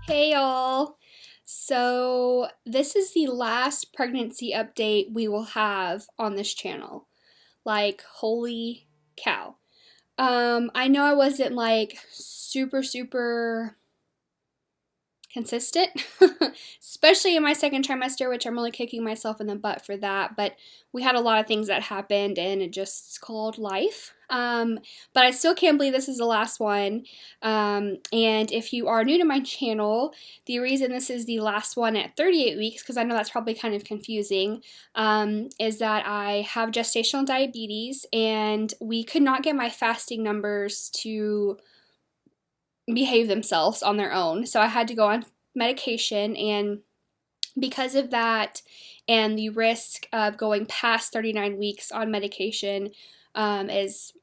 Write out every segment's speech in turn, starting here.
Hey y'all! So, this is the last pregnancy update we will have on this channel. Like, holy cow. I know I wasn't like super consistent, especially in my second trimester, which I'm really kicking myself in the butt for that. But we had a lot of things that happened, and it just is called life. But I still can't believe this is the last one. And if you are new to my channel, the reason this is the last one at 38 weeks, because I know that's probably kind of confusing, is that I have gestational diabetes, and we could not get my fasting numbers to behave themselves on their own. So I had to go on medication, and because of that and the risk of going past 39 weeks on medication is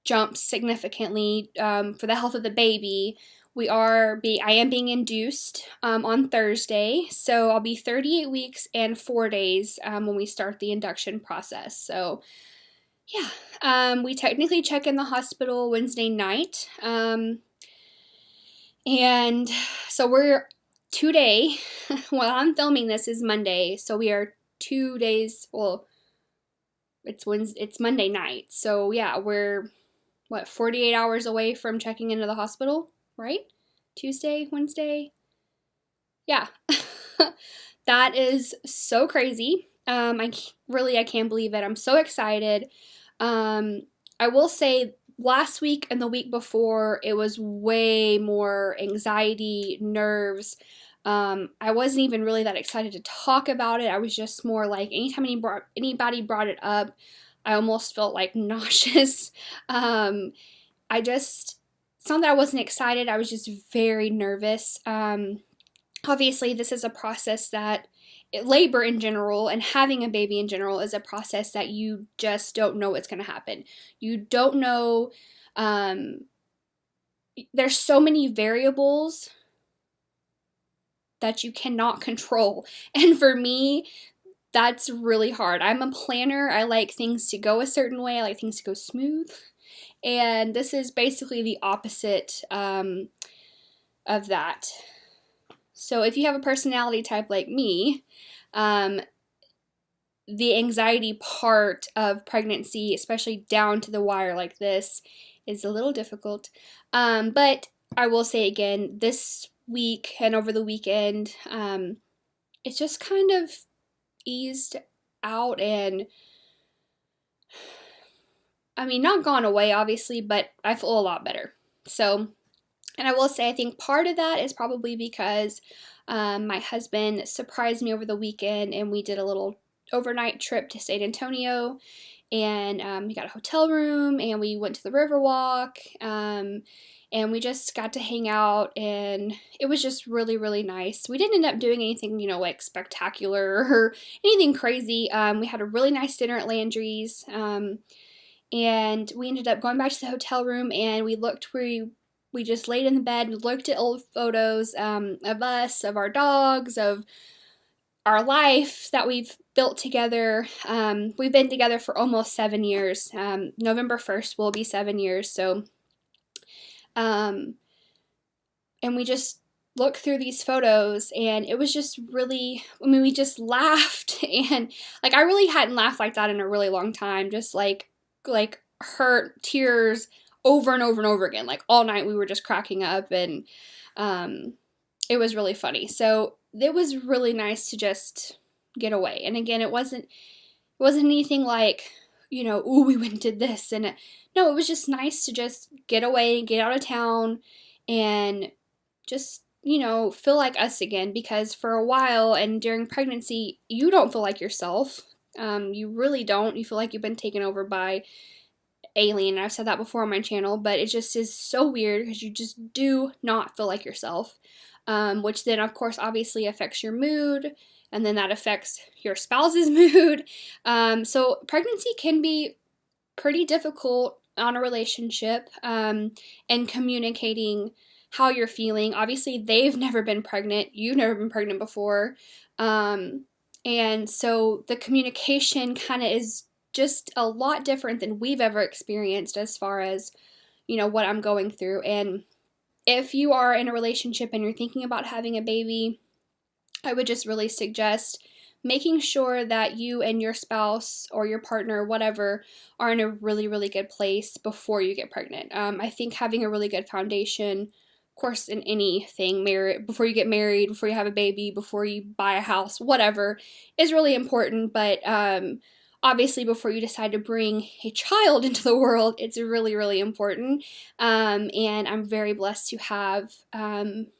jumped significantly for the health of the baby. I am being induced on Thursday, so I'll be 38 weeks and 4 days when we start the induction process. So yeah, we technically check in the hospital Wednesday night. And so we're today, while I'm filming this is Monday, so we are 2 days, well, it's Monday night. So yeah, we're 48 hours away from checking into the hospital, right? Tuesday, Wednesday. Yeah. That is so crazy. I can't believe it. I'm so excited. I will say last week and the week before, it was way more anxiety, nerves. I wasn't even really that excited to talk about it. I was just more like anytime anybody brought it up, I almost felt like nauseous. It's not that I wasn't excited, I was just very nervous. Obviously, this is a process that labor in general and having a baby in general is a process that you just don't know what's going to happen. You don't know. There's so many variables that you cannot control. And for me, that's really hard. I'm a planner. I like things to go a certain way. I like things to go smooth. And this is basically the opposite of that. So if you have a personality type like me, the anxiety part of pregnancy, especially down to the wire like this, is a little difficult. But I will say again, this week and over the weekend, it's just kind of eased out, and I mean, not gone away, obviously, but I feel a lot better. So, and I will say, I think part of that is probably because my husband surprised me over the weekend, and we did a little overnight trip to San Antonio, and we got a hotel room, and we went to the Riverwalk, and we just got to hang out, and it was just really nice. We didn't end up doing anything, like spectacular or anything crazy. We had a really nice dinner at Landry's, and we ended up going back to the hotel room, and we just laid in the bed and looked at old photos of us, of our dogs, of our life that we've built together. We've been together for almost 7 years. November 1st will be 7 years. So, and we just looked through these photos, and it was just really, we just laughed, and like I really hadn't laughed like that in a really long time. Just like hurt, tears over and over again. Like all night we were just cracking up, and it was really funny. So it was really nice to just get away. And again, it wasn't anything like, ooh, we went and did this. And no, it was just nice to just get away and get out of town and just, feel like us again. Because for a while and during pregnancy, you don't feel like yourself. You really don't. You feel like you've been taken over by alien. I've said that before on my channel, but it just is so weird because you just do not feel like yourself, which then of course obviously affects your mood, and then that affects your spouse's mood. So pregnancy can be pretty difficult on a relationship, and communicating how you're feeling. Obviously they've never been pregnant, you've never been pregnant before, and so the communication kind of is just a lot different than we've ever experienced as far as, what I'm going through. And if you are in a relationship and you're thinking about having a baby, I would just really suggest making sure that you and your spouse or your partner, whatever, are in a really, really good place before you get pregnant. I think having a really good foundation, of course, in anything, before you get married, before you have a baby, before you buy a house, whatever, is really important. But obviously, before you decide to bring a child into the world, it's really, really important. And I'm very blessed to have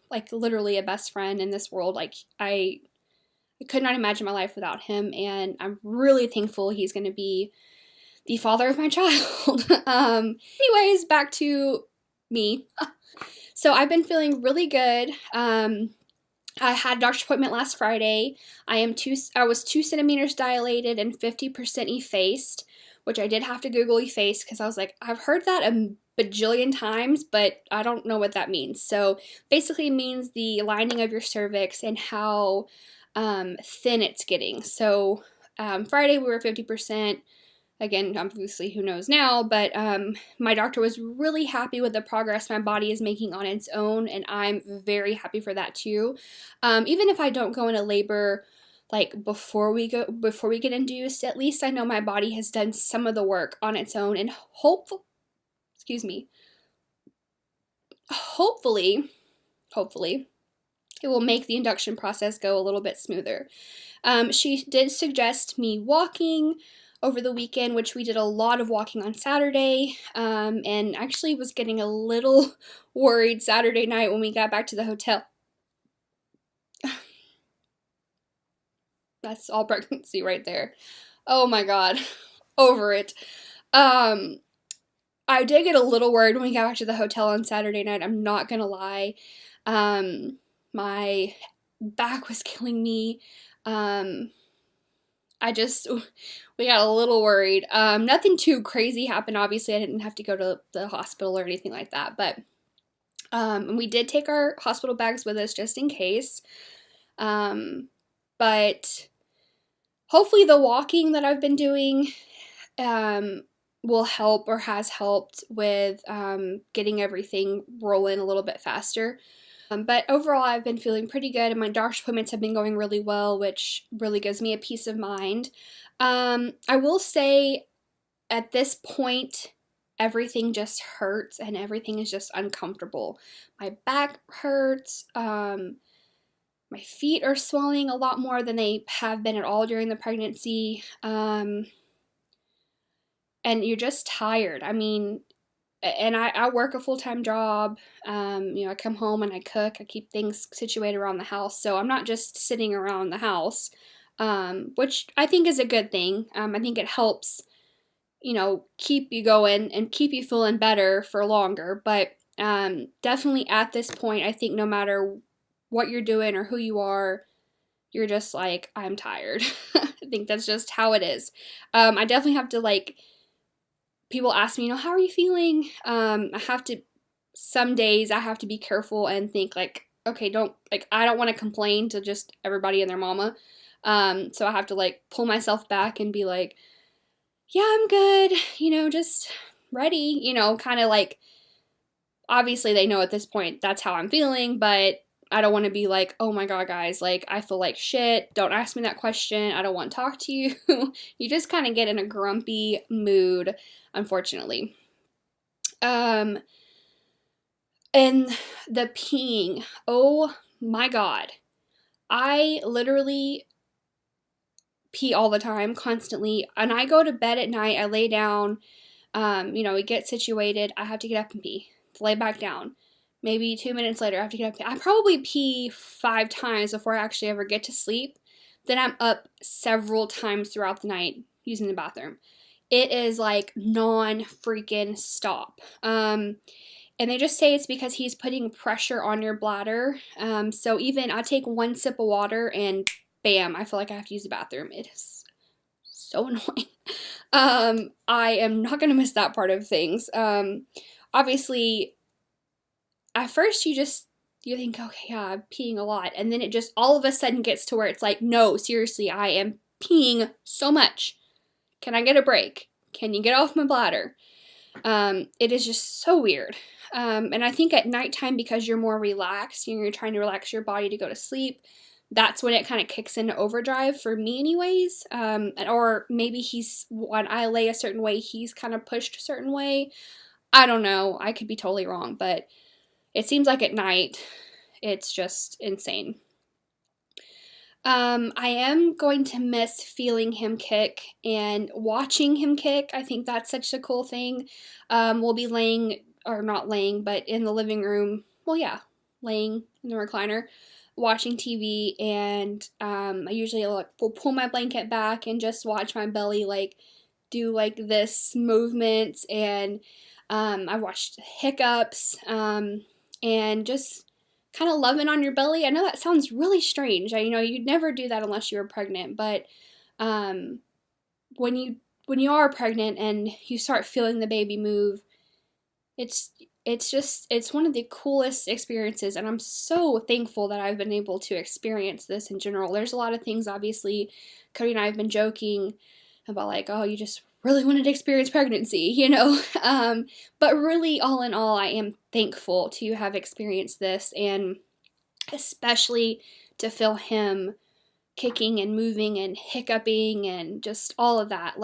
like literally a best friend in this world. Like I could not imagine my life without him, and I'm really thankful he's going to be the father of my child. Anyways, back to me. So I've been feeling really good. I had a doctor's appointment last Friday. I was 2 centimeters dilated and 50% effaced, which I did have to Google effaced because I was like, I've heard that a bajillion times, but I don't know what that means. So basically it means the lining of your cervix and how thin it's getting. So Friday we were 50%. Again, obviously who knows now, but my doctor was really happy with the progress my body is making on its own, and I'm very happy for that too. Even if I don't go into labor like before we get induced, at least I know my body has done some of the work on its own, and hopefully it will make the induction process go a little bit smoother. She did suggest me walking over the weekend, which we did a lot of walking on Saturday, and actually was getting a little worried Saturday night when we got back to the hotel. That's all pregnancy right there. Oh my God, over it. I did get a little worried when we got back to the hotel on Saturday night, I'm not gonna lie. My back was killing me. We got a little worried. Nothing too crazy happened. Obviously, I didn't have to go to the hospital or anything like that, but we did take our hospital bags with us just in case. But hopefully the walking that I've been doing will help or has helped with getting everything rolling a little bit faster. But overall, I've been feeling pretty good, and my doctor's appointments have been going really well, which really gives me a peace of mind. I will say, at this point, everything just hurts, and everything is just uncomfortable. My back hurts, my feet are swelling a lot more than they have been at all during the pregnancy, and you're just tired. I mean, and I work a full-time job. I come home and I cook. I keep things situated around the house. So I'm not just sitting around the house, which I think is a good thing. I think it helps, keep you going and keep you feeling better for longer. But definitely at this point, I think no matter what you're doing or who you are, you're just like, I'm tired. I think that's just how it is. I definitely have to people ask me, how are you feeling? Some days I have to be careful and think okay, I don't want to complain to just everybody and their mama. So I have to pull myself back and be like, yeah, I'm good, just ready, kind of obviously they know at this point that's how I'm feeling, but I don't want to be like, oh my God, guys, I feel like shit. Don't ask me that question. I don't want to talk to you. You just kind of get in a grumpy mood, unfortunately. And the peeing, oh my God. I literally pee all the time, constantly. And I go to bed at night, I lay down, we get situated, I have to get up and pee, lay back down. Maybe 2 minutes later, I have to get up. I probably pee 5 times before I actually ever get to sleep. Then I'm up several times throughout the night using the bathroom. It is non-freaking stop. And they just say it's because he's putting pressure on your bladder. So even I take 1 sip of water and bam, I feel like I have to use the bathroom. It is so annoying. I am not going to miss that part of things. Obviously, at first you think, okay, yeah, I'm peeing a lot. And then it just all of a sudden gets to where it's no, seriously, I am peeing so much. Can I get a break? Can you get off my bladder? It is just so weird. And I think at nighttime, because you're more relaxed, you're trying to relax your body to go to sleep, that's when it kind of kicks into overdrive for me anyways. Or maybe when I lay a certain way, he's kind of pushed a certain way. I don't know. I could be totally wrong, but it seems like at night, it's just insane. I am going to miss feeling him kick and watching him kick. I think that's such a cool thing. We'll be laying, or not laying, but in the living room. Well, yeah, laying in the recliner, watching TV, and I usually will pull my blanket back and just watch my belly do this movements, and I watched hiccups, and just kind of loving on your belly. I know that sounds really strange. You'd never do that unless you were pregnant, but when you are pregnant and you start feeling the baby move, it's one of the coolest experiences, and I'm so thankful that I've been able to experience this in general. There's a lot of things, obviously, Cody and I have been joking about, oh, you just really wanted to experience pregnancy, but really, all in all, I am thankful to have experienced this, and especially to feel him kicking and moving and hiccuping and just all of that.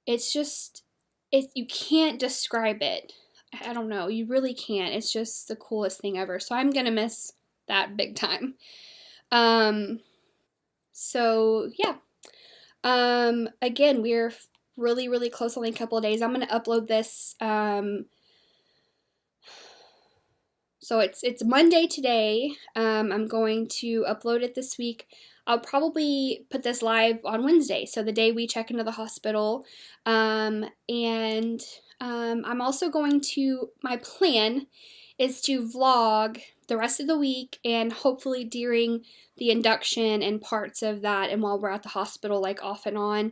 You can't describe it. I don't know, you really can't. It's just the coolest thing ever. So I'm gonna miss that big time. So yeah. Again, we're really, really close, only a couple of days. I'm gonna upload this. So it's Monday today. I'm going to upload it this week. I'll probably put this live on Wednesday, so the day we check into the hospital. I'm also my plan is to vlog the rest of the week, and hopefully during the induction and parts of that, and while we're at the hospital, off and on.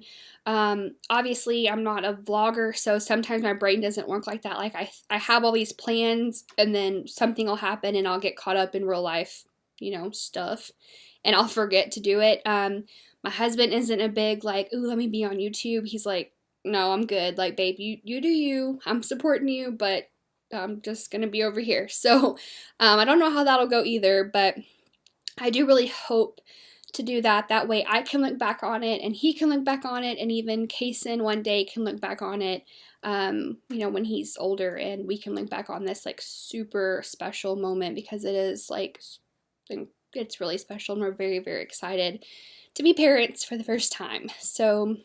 Obviously, I'm not a vlogger, so sometimes my brain doesn't work like that. I have all these plans, and then something will happen, and I'll get caught up in real life, stuff, and I'll forget to do it. My husband isn't a big, ooh, let me be on YouTube. He's like, no, I'm good. Babe, you do you. I'm supporting you, but I'm just gonna be over here. So I don't know how that'll go either, but I do really hope to do that. That way I can look back on it, and he can look back on it, and even Kason one day can look back on it, when he's older, and we can look back on this super special moment, because it is it's really special, and we're very, very excited to be parents for the first time. So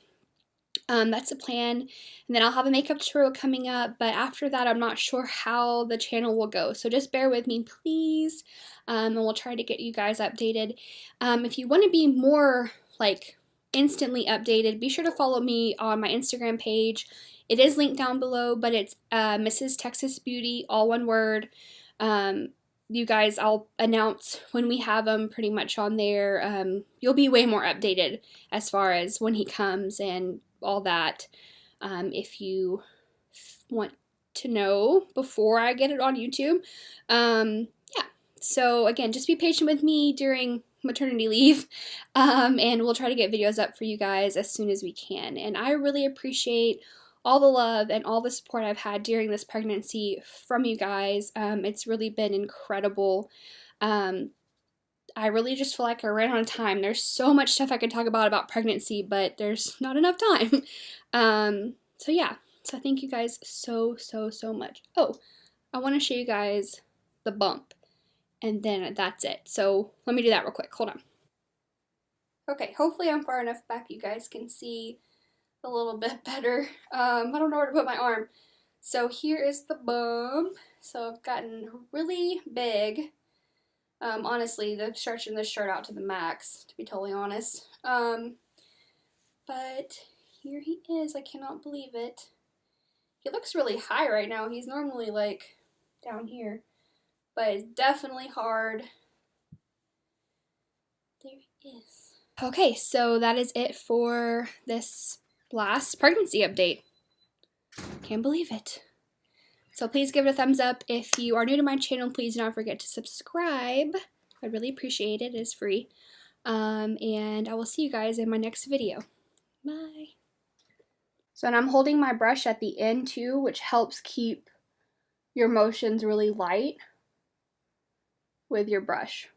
that's a plan, and then I'll have a makeup tutorial coming up, but after that I'm not sure how the channel will go, so just bear with me, please, and we'll try to get you guys updated. If you want to be more instantly updated, be sure to follow me on my Instagram page. It is linked down below, but it's Mrs. Texas Beauty, all one word. You guys, I'll announce when we have them pretty much on there. You'll be way more updated as far as when he comes and all that, if you want to know before I get it on YouTube. Yeah, so again, just be patient with me during maternity leave, and we'll try to get videos up for you guys as soon as we can. And I really appreciate all the love and all the support I've had during this pregnancy from you guys. It's really been incredible. I really just feel like I ran out of time. There's so much stuff I could talk about pregnancy, but there's not enough time. So yeah, so thank you guys so, so, so much. Oh, I want to show you guys the bump, and then that's it. So let me do that real quick. Hold on. Okay, hopefully I'm far enough back you guys can see a little bit better. I don't know where to put my arm. So here is the bump. So I've gotten really big. Honestly, they're stretching this shirt out to the max, to be totally honest. But here he is. I cannot believe it. He looks really high right now. He's normally down here, but it's definitely hard. There he is. Okay, so that is it for this last pregnancy update. Can't believe it. So please give it a thumbs up. If you are new to my channel, please do not forget to subscribe. I'd really appreciate it. It is free. And I will see you guys in my next video. Bye. So, and I'm holding my brush at the end too, which helps keep your motions really light with your brush.